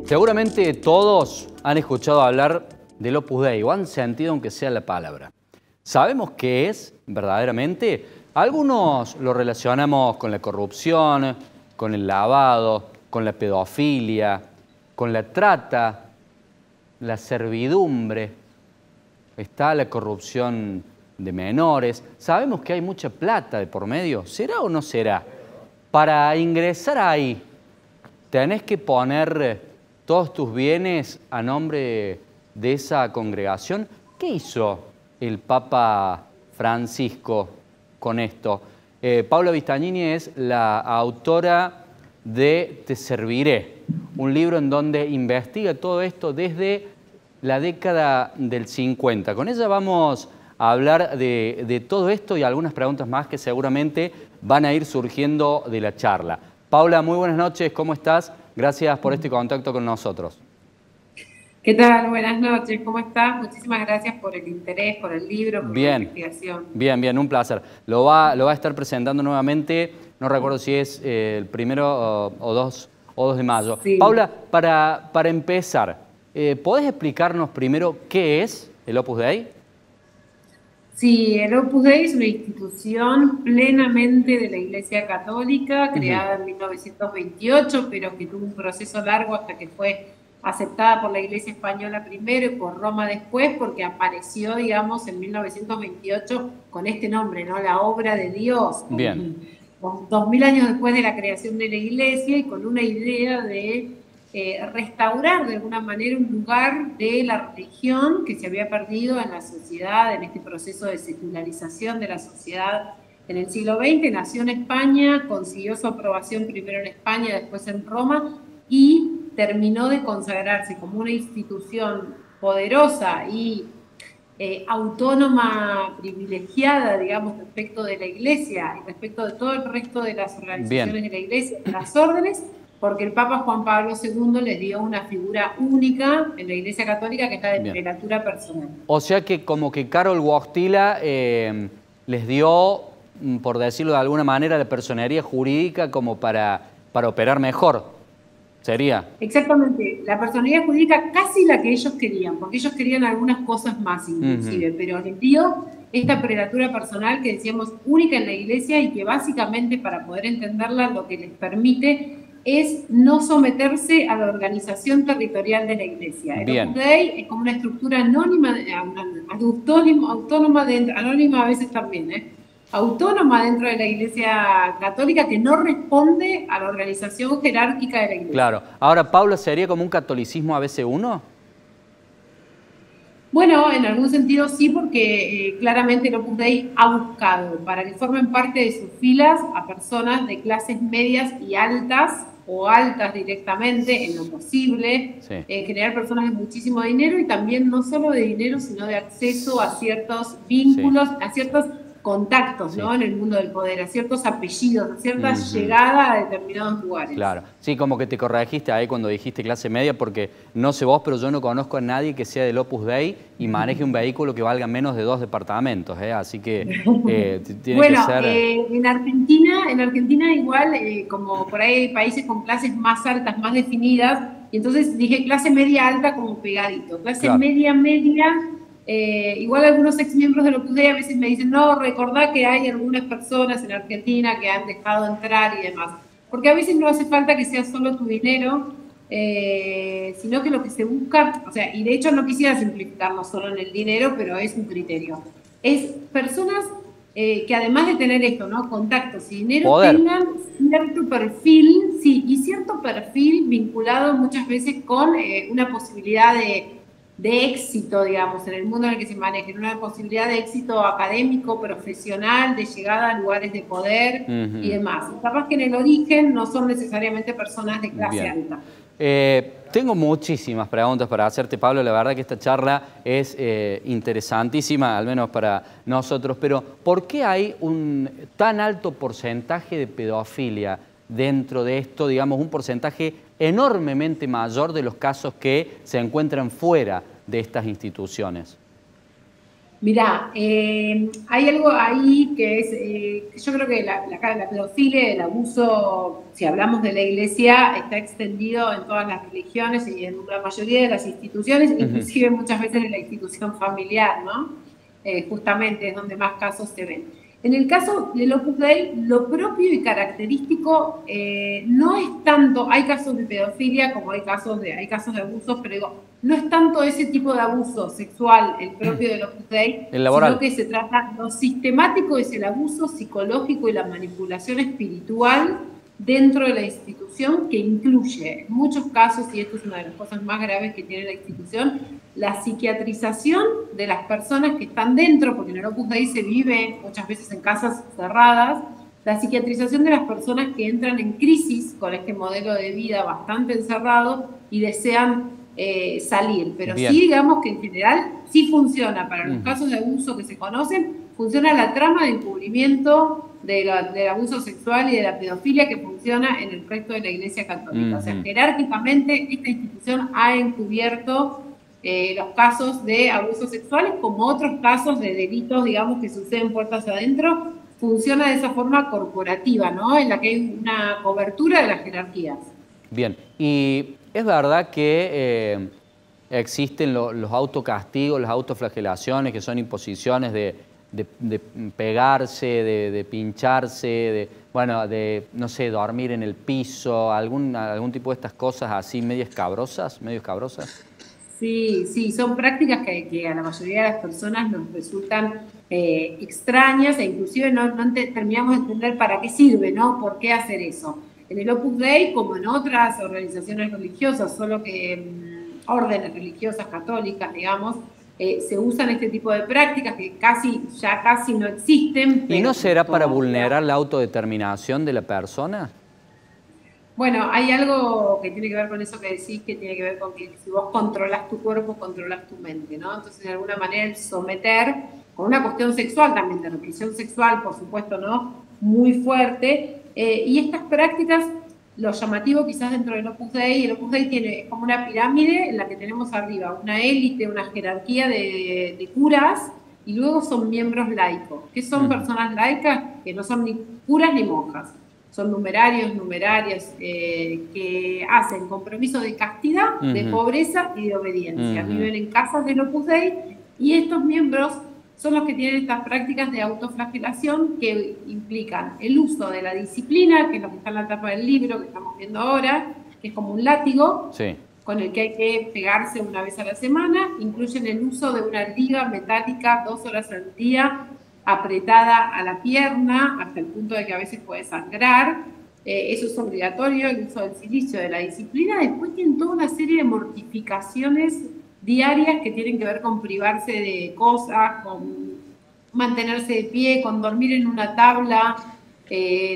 Seguramente todos han escuchado hablar del Opus Dei o han sentido aunque sea la palabra. ¿Sabemos qué es verdaderamente? Algunos lo relacionamos con la corrupción, con el lavado, con la pedofilia, con la trata, la servidumbre. Está la corrupción de menores. Sabemos que hay mucha plata de por medio. ¿Será o no será? Para ingresar ahí, tenés que poner todos tus bienes a nombre de esa congregación. ¿Qué hizo el Papa Francisco con esto? Paula Vistagnini es la autora de Te serviré, un libro en donde investiga todo esto desde la década del 50. Con ella vamos a hablar de todo esto y algunas preguntas más que seguramente van a ir surgiendo de la charla. Paula, muy buenas noches, ¿cómo estás? Gracias por este contacto con nosotros. ¿Qué tal? Buenas noches, ¿cómo estás? Muchísimas gracias por el interés, por el libro, por la investigación. Bien, un placer. Lo va a estar presentando nuevamente, no recuerdo si es el 1 o 2 de mayo. Sí. Paula, para empezar, ¿podés explicarnos primero qué es el Opus Dei? Sí, el Opus Dei es una institución plenamente de la Iglesia Católica, creada en 1928, pero que tuvo un proceso largo hasta que fue aceptada por la Iglesia Española primero y por Roma después, porque apareció, digamos, en 1928 con este nombre, ¿no? La obra de Dios. Bien. 2000 años después de la creación de la Iglesia y con una idea de restaurar de alguna manera un lugar de la religión que se había perdido en la sociedad, en este proceso de secularización de la sociedad en el siglo XX. Nació en España, consiguió su aprobación primero en España, después en Roma, y terminó de consagrarse como una institución poderosa y autónoma, privilegiada, digamos, respecto de la Iglesia y respecto de todo el resto de las organizaciones de la Iglesia, las órdenes, porque el Papa Juan Pablo II les dio una figura única en la Iglesia Católica, que es la de prelatura personal. O sea que como que Karol Wojtyla les dio, por decirlo de alguna manera, la personería jurídica como para operar mejor. ¿Sería? Exactamente, la personalidad jurídica casi la que ellos querían, porque ellos querían algunas cosas más inclusive, pero les dio esta prelatura personal que decíamos única en la Iglesia y que básicamente para poder entenderla lo que les permite es no someterse a la organización territorial de la Iglesia. El Opus Dei es como una estructura anónima, anónima a veces también, autónoma dentro de la Iglesia Católica que no responde a la organización jerárquica de la Iglesia. Claro. Ahora, Paula, ¿sería como un catolicismo ABC1? Bueno, en algún sentido sí, porque claramente el Opus Dei ha buscado para que formen parte de sus filas a personas de clases medias y altas, o altas directamente, en lo posible, generar personas de muchísimo dinero y también no solo de dinero, sino de acceso a ciertos vínculos, a ciertos contactos, ¿no? En el mundo del poder, a ciertos apellidos, a cierta llegada a determinados lugares. Claro, sí, como que te corregiste ahí cuando dijiste clase media, porque no sé vos, pero yo no conozco a nadie que sea del Opus Dei y maneje un vehículo que valga menos de 2 departamentos, así que tiene bueno, que ser... en Argentina igual, como por ahí hay países con clases más altas, más definidas, y entonces dije clase media alta como pegadito, clase media igual algunos exmiembros del Opus Dei a veces me dicen, no, recordá que hay algunas personas en Argentina que han dejado entrar y demás. Porque a veces no hace falta que sea solo tu dinero, sino que lo que se busca, o sea, y de hecho no quisiera simplificarlo solo en el dinero, pero es un criterio. Es personas que además de tener esto, ¿no? Contactos y dinero, tengan cierto perfil, y cierto perfil vinculado muchas veces con una posibilidad de éxito, digamos, en el mundo en el que se manejen, una posibilidad de éxito académico, profesional, de llegada a lugares de poder y demás. Capaz que en el origen no son necesariamente personas de clase alta. Tengo muchísimas preguntas para hacerte, Pablo. La verdad que esta charla es interesantísima, al menos para nosotros. Pero, ¿por qué hay un tan alto porcentaje de pedofilia dentro de esto, digamos, un porcentaje enormemente mayor de los casos que se encuentran fuera de estas instituciones? Mirá, hay algo ahí que es, yo creo que la pedofilia, el abuso, si hablamos de la iglesia, está extendido en todas las religiones y en la mayoría de las instituciones, inclusive muchas veces en la institución familiar, ¿no? Justamente es donde más casos se ven. En el caso del Opus Dei, lo propio y característico no es tanto, hay casos de pedofilia como hay casos de abusos, pero digo, no es tanto ese tipo de abuso sexual el propio del Opus Dei, El laboral. sino que se trata, lo sistemático es el abuso psicológico y la manipulación espiritual dentro de la institución, que incluye en muchos casos, y esto es una de las cosas más graves que tiene la institución, la psiquiatrización de las personas que están dentro, porque en el Opus Dei se vive muchas veces en casas cerradas, la psiquiatrización de las personas que entran en crisis con este modelo de vida bastante encerrado y desean salir. Pero Bien. sí, digamos que en general sí funciona, para los casos de abuso que se conocen, funciona la trama de encubrimiento del abuso sexual y de la pedofilia que funciona en el resto de la Iglesia Católica. O sea, jerárquicamente esta institución ha encubierto los casos de abusos sexuales como otros casos de delitos, digamos, que suceden puertas adentro. Funciona de esa forma corporativa, ¿no? En la que hay una cobertura de las jerarquías. Bien, y es verdad que existen los autocastigos, las autoflagelaciones, que son imposiciones de pegarse, de pincharse, de, no sé, dormir en el piso, algún tipo de estas cosas así medio escabrosas. Sí, sí, son prácticas que a la mayoría de las personas nos resultan extrañas e inclusive no terminamos de entender para qué sirve, ¿no? ¿Por qué hacer eso? En el Opus Dei, como en otras organizaciones religiosas, solo que órdenes religiosas católicas, digamos, se usan este tipo de prácticas que ya casi no existen. ¿Y no será para todavía vulnerar la autodeterminación de la persona? Bueno, hay algo que tiene que ver con eso que decís, que tiene que ver con que si vos controlas tu cuerpo, controlas tu mente, ¿no? Entonces, de alguna manera, el someter, con una cuestión sexual también, de represión sexual, por supuesto, ¿no? Muy fuerte. Y estas prácticas, lo llamativo quizás dentro del Opus Dei, el Opus Dei tiene como una pirámide en la que tenemos arriba una élite, una jerarquía de curas, y luego son miembros laicos. ¿Qué son personas laicas? Que no son ni curas ni monjas. Son numerarios, numerarias, que hacen compromiso de castidad, de pobreza y de obediencia. Viven en casas del Opus Dei y estos miembros son los que tienen estas prácticas de autoflagelación que implican el uso de la disciplina, que es lo que está en la tapa del libro que estamos viendo ahora, que es como un látigo, sí, con el que hay que pegarse una vez a la semana. Incluyen el uso de una liga metálica 2 horas al día, apretada a la pierna hasta el punto de que a veces puede sangrar. Eso es obligatorio, el uso del silicio, de la disciplina. Después tienen toda una serie de mortificaciones diarias que tienen que ver con privarse de cosas, con mantenerse de pie, con dormir en una tabla,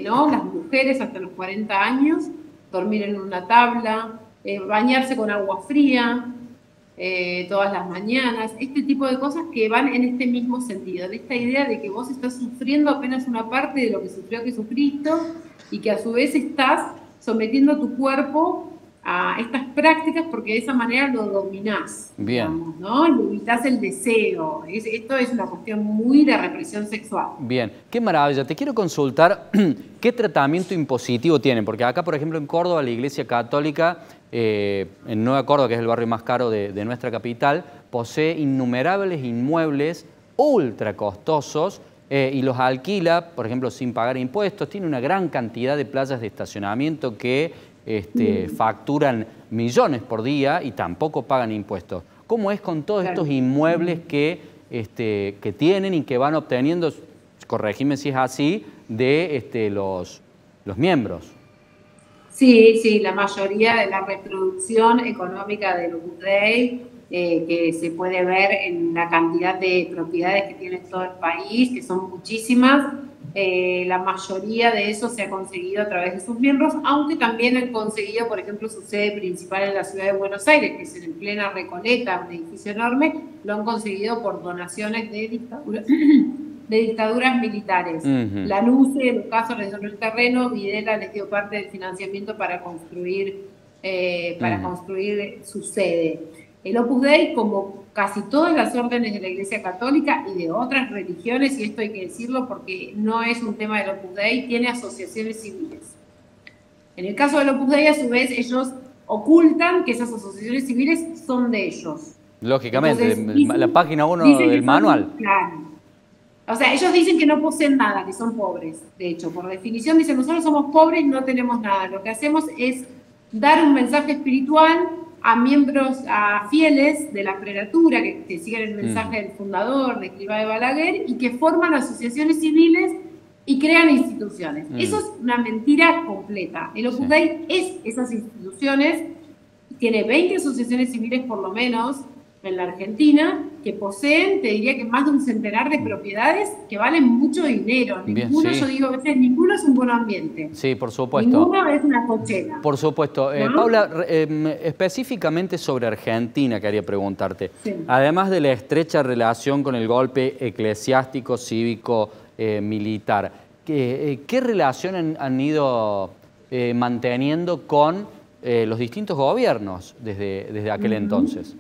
¿no? Las mujeres hasta los 40 años, dormir en una tabla, bañarse con agua fría, todas las mañanas, este tipo de cosas que van en este mismo sentido, en esta idea de que vos estás sufriendo apenas una parte de lo que sufrió Jesucristo y que a su vez estás sometiendo tu cuerpo a estas prácticas porque de esa manera lo dominás. Bien. Digamos, ¿no? Y evitas el deseo. Esto es una cuestión muy de represión sexual. Bien, qué maravilla. Te quiero consultar qué tratamiento impositivo tienen, porque acá, por ejemplo, en Córdoba, la Iglesia Católica, en Nueva Córdoba, que es el barrio más caro de nuestra capital, posee innumerables inmuebles ultra costosos y los alquila, por ejemplo, sin pagar impuestos. Tiene una gran cantidad de playas de estacionamiento que facturan millones por día y tampoco pagan impuestos. ¿Cómo es con todos estos inmuebles que tienen y que van obteniendo, corregime si es así, de los miembros? Sí, sí, la mayoría de la reproducción económica del Opus Dei, que se puede ver en la cantidad de propiedades que tiene todo el país, que son muchísimas, la mayoría de eso se ha conseguido a través de sus miembros, aunque también han conseguido, por ejemplo, su sede principal en la ciudad de Buenos Aires, que es en plena Recoleta, un edificio enorme, lo han conseguido por donaciones de dictaduras militares. Lanusse, en un caso, les donó el terreno, Videla les dio parte del financiamiento para construir su sede. El Opus Dei, como casi todas las órdenes de la Iglesia Católica y de otras religiones, y esto hay que decirlo porque no es un tema del Opus Dei, tiene asociaciones civiles. En el caso del Opus Dei, a su vez, ellos ocultan que esas asociaciones civiles son de ellos. Lógicamente, Entonces, la página 1 del son, manual. claro. O sea, ellos dicen que no poseen nada, que son pobres. De hecho, por definición, dicen, nosotros somos pobres, no tenemos nada. Lo que hacemos es dar un mensaje espiritual a miembros, a fieles de la prelatura, que siguen el mensaje del fundador, de Escrivá de Balaguer, y que forman asociaciones civiles y crean instituciones. Eso es una mentira completa. El Opus Dei es esas instituciones, tiene 20 asociaciones civiles por lo menos en la Argentina, que poseen, te diría que más de un centenar de propiedades que valen mucho dinero. Ninguno, yo digo a veces, ninguno es un buen ambiente. Sí, por supuesto. Ninguno es una cochera. Por supuesto. ¿No? Paula, específicamente sobre Argentina quería preguntarte. Sí. Además de la estrecha relación con el golpe eclesiástico, cívico, militar, ¿qué relación han ido manteniendo con los distintos gobiernos desde aquel entonces?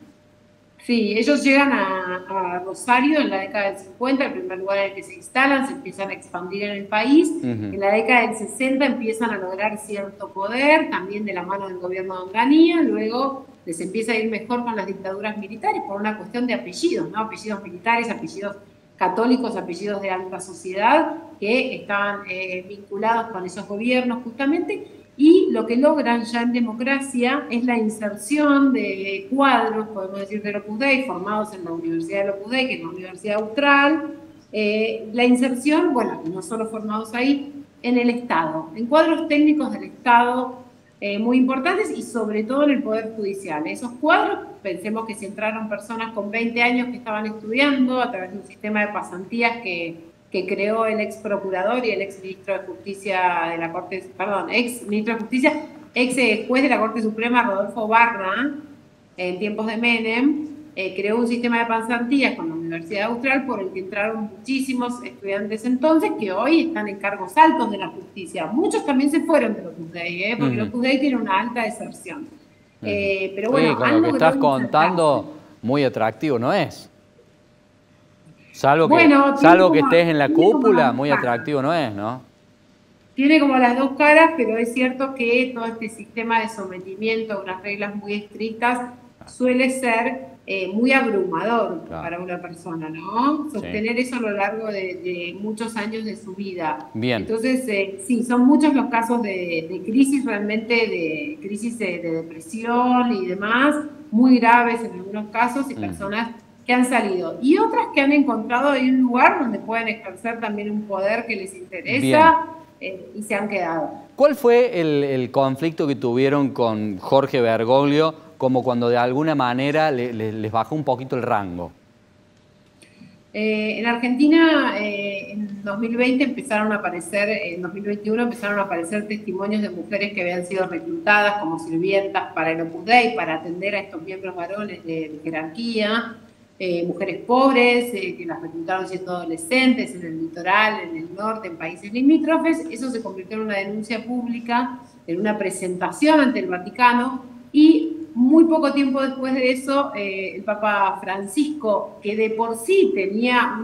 Sí, ellos llegan a Rosario en la década del 50, el primer lugar en el que se instalan, se empiezan a expandir en el país. En la década del 60 empiezan a lograr cierto poder, también de la mano del gobierno de Onganía. Luego les empieza a ir mejor con las dictaduras militares por una cuestión de apellidos, ¿no? Apellidos militares, apellidos católicos, apellidos de alta sociedad, que estaban vinculados con esos gobiernos justamente. Y lo que logran ya en democracia es la inserción de cuadros, podemos decir, del Opus Dei, formados en la Universidad del Opus Dei, que es la Universidad Austral. La inserción, bueno, no solo formados ahí, en el Estado, en cuadros técnicos del Estado muy importantes y sobre todo en el Poder Judicial. Esos cuadros, pensemos que si entraron personas con 20 años que estaban estudiando a través de un sistema de pasantías que creó el ex procurador y el ex ministro de Justicia de la Corte, perdón, ex ministro de Justicia, ex juez de la Corte Suprema, Rodolfo Barra, en tiempos de Menem, creó un sistema de pasantías con la Universidad Austral por el que entraron muchísimos estudiantes entonces que hoy están en cargos altos de la justicia. Muchos también se fueron de los Opus Dei, porque los Opus Dei tiene una alta deserción. Pero bueno, con lo que estás contando, muy atractivo, ¿no es? Salvo que estés en la cúpula, muy atractivo no es, ¿no? Tiene como las dos caras, pero es cierto que todo este sistema de sometimiento a unas reglas muy estrictas suele ser muy abrumador para una persona, ¿no? Sostener eso a lo largo de muchos años de su vida. Bien. Entonces, sí, son muchos los casos de crisis realmente, de crisis de depresión y demás, muy graves en algunos casos, y personas que han salido, y otras que han encontrado ahí un lugar donde pueden ejercer también un poder que les interesa y se han quedado. ¿Cuál fue el conflicto que tuvieron con Jorge Bergoglio, como cuando de alguna manera les bajó un poquito el rango? En Argentina, en 2020 empezaron a aparecer, en 2021 empezaron a aparecer testimonios de mujeres que habían sido reclutadas como sirvientas para el Opus Dei, para atender a estos miembros varones de jerarquía. Mujeres pobres que las reclutaron siendo adolescentes en el litoral, en el norte, en países limítrofes. Eso se convirtió en una denuncia pública, en una presentación ante el Vaticano, y muy poco tiempo después de eso el Papa Francisco, que de por sí tenía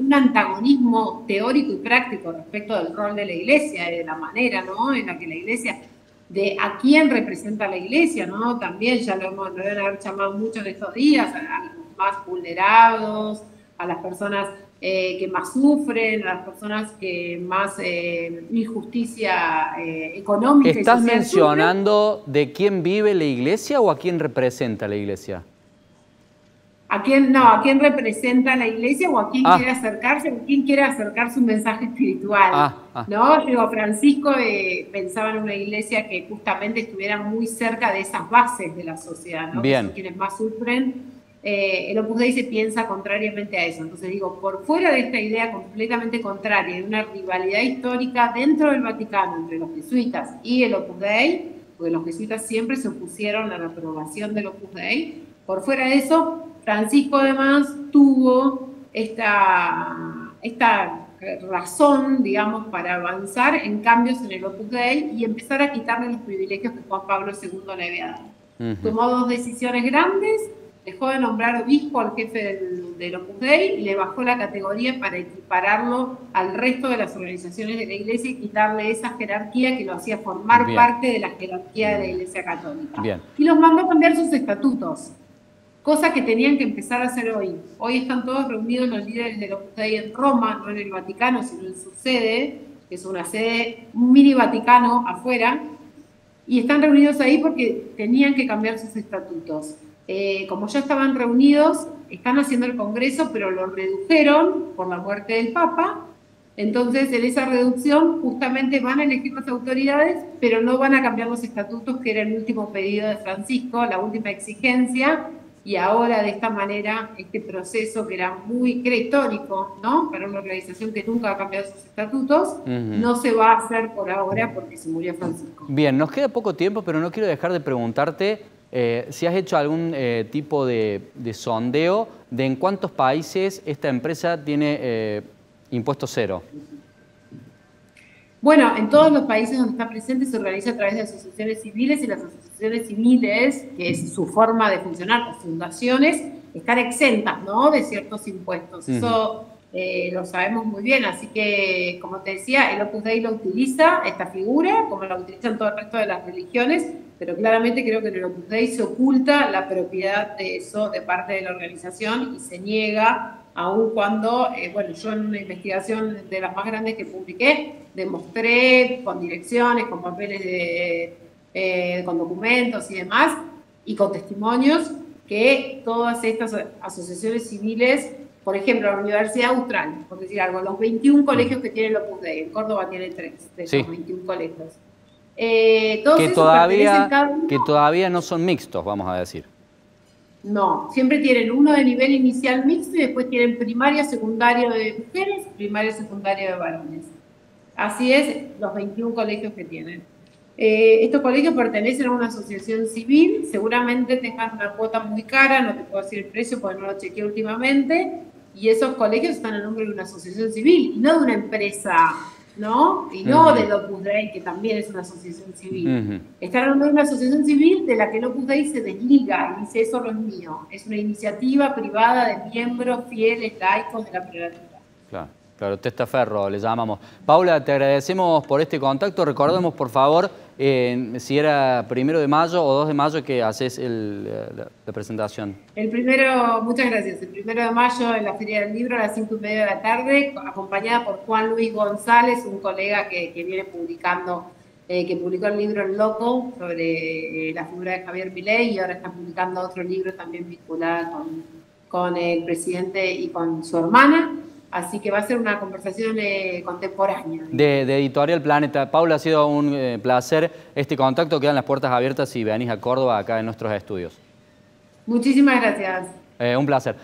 un antagonismo teórico y práctico respecto del rol de la Iglesia y de la manera, ¿no?, en la que la Iglesia, de a quién representa la Iglesia, ¿no? También ya lo deben haber llamado mucho en estos días, a más vulnerados, a las personas que más sufren, a las personas que más injusticia económica y social. ¿Estás mencionando de quién vive la Iglesia o a quién representa la Iglesia? ¿A quién representa la Iglesia o a quién quiere acercarse, o quién quiere acercar su mensaje espiritual? ¿No? Digo, Francisco pensaba en una Iglesia que justamente estuviera muy cerca de esas bases de la sociedad, ¿no? Bien. Que son quienes más sufren. El Opus Dei se piensa contrariamente a eso. Entonces digo, por fuera de esta idea completamente contraria, de una rivalidad histórica dentro del Vaticano entre los jesuitas y el Opus Dei, porque los jesuitas siempre se opusieron a la aprobación del Opus Dei, por fuera de eso, Francisco además tuvo esta razón, digamos, para avanzar en cambios en el Opus Dei y empezar a quitarle los privilegios que Juan Pablo II le había dado. Tomó dos decisiones grandes. dejó de nombrar obispo al jefe del Opus Dei y le bajó la categoría para equipararlo al resto de las organizaciones de la Iglesia y quitarle esa jerarquía que lo hacía formar parte de la jerarquía de la Iglesia Católica. Y los mandó a cambiar sus estatutos, cosa que tenían que empezar a hacer hoy. Hoy están todos reunidos los líderes del Opus Dei en Roma, no en el Vaticano, sino en su sede, que es una sede, un mini Vaticano afuera, y están reunidos ahí porque tenían que cambiar sus estatutos. Como ya estaban reunidos, están haciendo el Congreso, pero lo redujeron por la muerte del Papa. Entonces, en esa reducción, justamente van a elegir las autoridades, pero no van a cambiar los estatutos, que era el último pedido de Francisco, la última exigencia. Y ahora, de esta manera, este proceso que era histórico, ¿no?, para una organización que nunca ha cambiado sus estatutos, no se va a hacer por ahora porque se murió Francisco. Bien, nos queda poco tiempo, pero no quiero dejar de preguntarte si has hecho algún tipo de sondeo de en cuántos países esta empresa tiene impuesto cero. Bueno, en todos los países donde está presente se organiza a través de asociaciones civiles, y las asociaciones civiles, que es su forma de funcionar, las fundaciones, están exentas, ¿no?, de ciertos impuestos. Eso lo sabemos muy bien, así que, como te decía, el Opus Dei lo utiliza, esta figura, como la utilizan todo el resto de las religiones, pero claramente creo que en el Opus Dei se oculta la propiedad de eso de parte de la organización y se niega, aun cuando, bueno, yo en una investigación de las más grandes que publiqué, demostré con direcciones, con papeles con documentos y demás, y con testimonios, que todas estas asociaciones civiles, por ejemplo, la Universidad Austral, por decir algo, los 21 colegios que tiene el Opus Dei, en Córdoba tiene 3 de esos 21 colegios. Todos que esos todavía no son mixtos, vamos a decir. No, siempre tienen uno de nivel inicial mixto y después tienen primaria, secundario de mujeres, primaria, secundario de varones. Así es, los 21 colegios que tienen. Estos colegios pertenecen a una asociación civil, seguramente tengan una cuota muy cara, no te puedo decir el precio porque no lo chequeé últimamente, y esos colegios están a nombre de una asociación civil y no de una empresa, ¿no? Y no del Opus Dei, que también es una asociación civil. Están a nombre de una asociación civil de la que el Opus Dei se desliga y dice: eso no es mío, es una iniciativa privada de miembros fieles, laicos de la prelatura. Claro, testaferro le llamamos. Paula, te agradecemos por este contacto. Recordemos, por favor, si era 1 de mayo o 2 de mayo que haces la presentación. Muchas gracias. El 1 de mayo en la Feria del Libro a las 5:30 de la tarde, acompañada por Juan Luis González, un colega que viene publicando, que publicó el libro El Loco sobre la figura de Javier Milei, y ahora está publicando otro libro también vinculado con el presidente y con su hermana. Así que va a ser una conversación contemporánea. De Editorial Planeta. Paula, ha sido un placer este contacto. Quedan las puertas abiertas si venís a Córdoba, acá en nuestros estudios. Muchísimas gracias. Un placer.